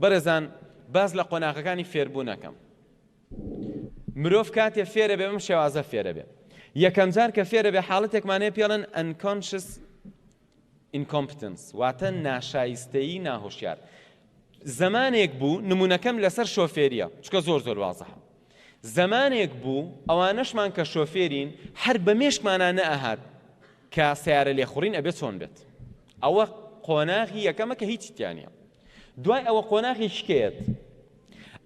بەڕێزان باز لە قۆناغەکانی فێربوونەکەم مرۆڤ کاتێ فێرە بێ بەم شێوازە فێرە بێ یەکەم جار کە فێرە بێ حاڵەتێکمانەیە پێڵێن unconscious incompetence واتە ناشایستەیی ناهۆشیار زمانێک بوو نمونەکەم لەسەر شۆفێریە چکە زۆر وازەحە زمانێک بوو ئەوانەشمان کە شۆفێرین هەر بە مێشکمانە نەئەهات کە سیارە لێخوڕین ئەبێت چۆن بێت ئەوە قۆناغی یەکەمە کە هیچ تیانە دوای ئەوە قۆناغی شکێت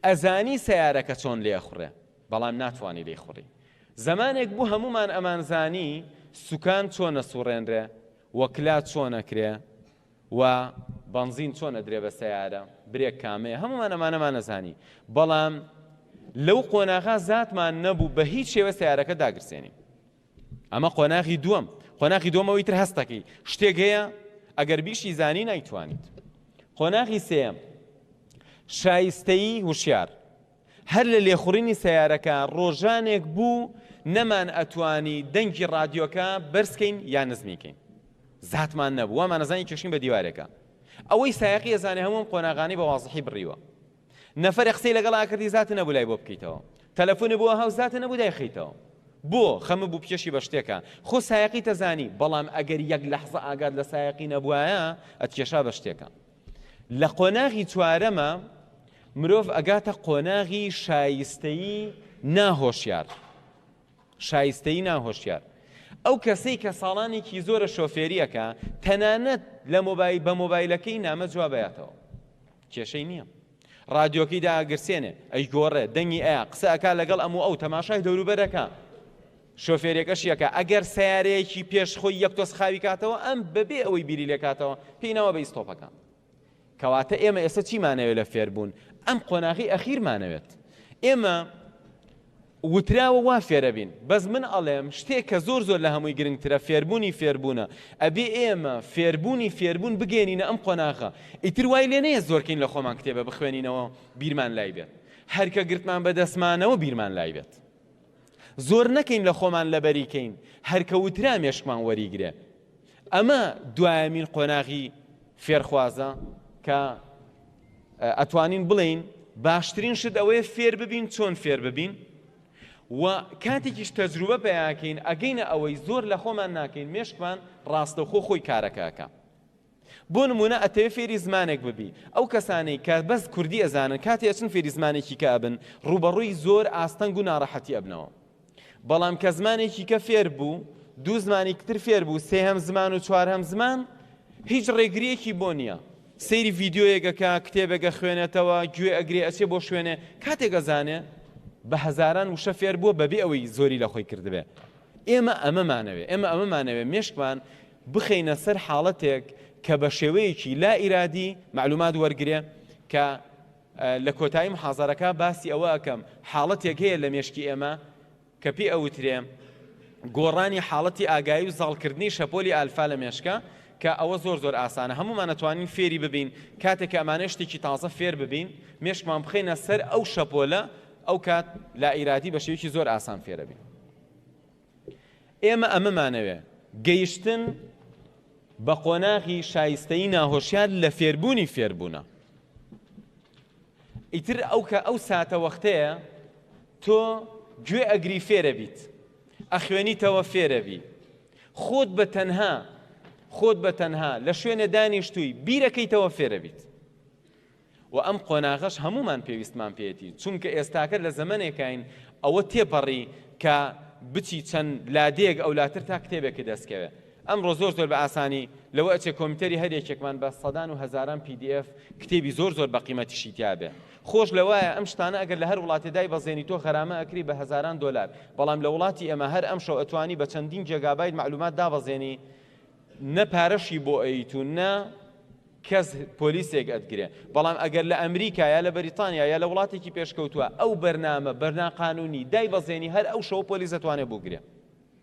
ئەزانی سیارەکە چۆن لێخوڕێ بەڵام ناتوانانی لێخوڕی زمانێک بوو هەمومان ئەمانزانی سوکان چۆنە سوڕێنرێ وەکلات چۆنەکرێ و بنزین چۆنە درێ بە سیارە برێک کامەیە هەمومان ئەمانەمان نەزانی بەڵام لەو قۆناغا زاتمان نەبوو بە هیچ شێوە سیارەکە داگرسێنیم ئەمە قۆناغی دووەم قۆناغی دووەمەوەی تر هەستەکەی شتێک هەیە ئەگەر بیشی زانی نایتوانیت قۆناغی سێم شایستەیی وشیار هەر لە لێخوڕینی سیارەکە ڕۆژانێک بوو نەمان ئەتوانی دەنگی ڕادیۆکە بەرزکەین یان نزمیکەین زاتمان نەبوو وامان نەزانی کێشین بە دیوارێکە ئەوەی سایەقی ئەزانێ هەموم قۆناغانی بە وازەحی بڕیوە نەفەر قسەی لەگەڵا کردی زاتە نەبوو لای بۆ بکەیتەوە تەلەفۆنی بۆ هاو زاتە نەبوو دایخەیتەوە بۆ خەمە بوو پێشی بە شتێکە خۆ سایەقی تەزانی بەڵام ئەگەر یەک لەحزە ئاگات لە سایەقی نەبووایە ئەتکێشا بە شتێکە لە قۆناغی چوارەمە مرۆڤ ئەگاتە قۆناغی شایستەیی ناهۆشیار شایستەیی ناهۆشیار ئەو کەسەی کە ساڵانێکی زۆرە شۆفێریەکە تەنانەت لە بە مۆبایلەکەی نامە جوابەیاتەوە کێشەی نییە ڕادیۆکەی داگرسێنێ ئەی گۆڕێ دەنگی ئەیە قسە ئەکا لەگەڵ ئەو تەماشای دەوروبەرەکە شۆفێرێکەشیەکە ئەگەر سیارەیەکی پێش خۆی یەک تۆس خاوی کاتەوە ئەم بەبێ ئەوەی بیری لێکاتەوە پێینەوە بە ئیستۆپەکە کەواتە ئێمە ئێستا چیمانەوێت لە فێربوون ئەم قۆناغی ئەخیرمانەوێت ئێمە وتراوە وا فێرە بین بەس من ئەڵێم شتێک کە زۆر لە هەمووی گرنگترە فێربوونە ئەبێ ئێمە فێربوون بگەێنینە ئەم قۆناغە ئیتر وای لێ نەیە زۆرکەین لە خۆمان کتێبە بخوێنینەوە بیرمان لای بێت هەرکە گرتمان بەدەستمانەوە بیرمان لای بێت زۆر نەکەین لە خۆمان لەبەریکەین هەرکە وترا مێشکمان وەریگرێ ئەمە دوایەمین قۆناغی فێرخوازە کە ئەتوانین بڵین باشترین شت ئەوەیە فێر ببین چۆن فێر ببین و کاتێکیش تەجروبە پێیاکەین ئەگەینە ئەوەی زۆر لە خۆمان ناکەین مێشکمان ڕاستەوخۆ خۆی کارەکەکە بۆ نمونە ئەتەوێ فێری زمانێک ببی ئەو کەسانەی کە بەس کوردی ئەزانن کاتێ ئەچن فێری زمانێکی کە ئەبن ڕوبەڕووی زۆر ئاستەنگ و ناڕەحەتی ئەبنەوە بەڵام کە زمانێکی کە فێر بوو دوو زمانی کتر فێر بوو سێهەم زمان و چوارهەم زمان هیچ ڕێگریەکی بۆ نییە سەیری ڤیدیۆیەکەکە کتێبێکە خوێنێتەوە گوێ ئەگرێ ئەچێ بۆ شوێنێ کاتێک ئەزانێ بە هەزاران وشە فێر بووە بەبێ ئەوەی زۆری لە خۆی کردبێ ئێمە ئەمەمانەوێ مێشکمان بخەینە سەر حاڵەتێک کە بە شێوەیەکی لا ئیرادی معلومات وەرگرێ کە لە کۆتایی محاضەرەکە باسی ئەوە ئەکەم حاڵەتێک هەیە لە مێشکی ئێمە کە پێی ئەوترێ گۆڕانی حاڵەتی ئاگایی و زاڵکردنی شەپۆلی ئالفا لە مێشکە کە ئەوە زۆر ئاسانە هەمومان ئەتوانین فێری ببین کاتێک کە ئەمانە شتێکی تازە فێر ببین مێشکمان بخەینە سەر ئەو شەپۆلە ئەو کات لا ئیرادی بە شێوەیەکی زۆر ئاسان فێرە بین ئێمە ئەمەمانەوێ گەیشتن بە قۆناغی شایستەیی ناهۆشیار لە فێربوونی فێربوونە ئیتر ئەو ساتە وەختەیە تۆ گوێ ئەگری فێرە بیت ئەخوێنیتەوە فێرە بی خۆت بە تەنها لە شوێنە دانیشتووی بیرەکەیتەوە فێرە بیت و ئەم قۆناغەش هەمومان پێویستمان پێێتی چونکە ئێستاکە لە زەمانێکین ئەوە تێپەڕی کە بچی چەند لادێک ئەولاتر تا کتێبێکی دەستکەوێت ئەمڕۆ زۆر بە ئاسانی لەوە ئەچێ کۆمپیوتەری هەرێکێکمان بە سەدان و هەزاران PDF کتێبی زۆر بە قیمەتیشی تیابێ خۆش لەوایە ئەم شتانە ئەگەر لە هەر وڵاتێدای بەزێنی تۆ خەرامە ئەکری بە هەزاران دۆلار بەڵام لە وڵاتی ئێمە هەر ئەم شەو ئەتوانی بە چەندین جێگابایت معلومات دابەزێنی نە پارەشی بۆ ئەیتو نە کەس پۆلیسێک ئەتگرێ بەڵام ئەگەر لە ئەمریکا یا لە بەریتانیا یا لە وڵاتێکی پێشکەوتووە ئەو بەرنامە قانونی دای بەزێنی هەر ئەو شەو پۆلیس دەتوانێت بگرێ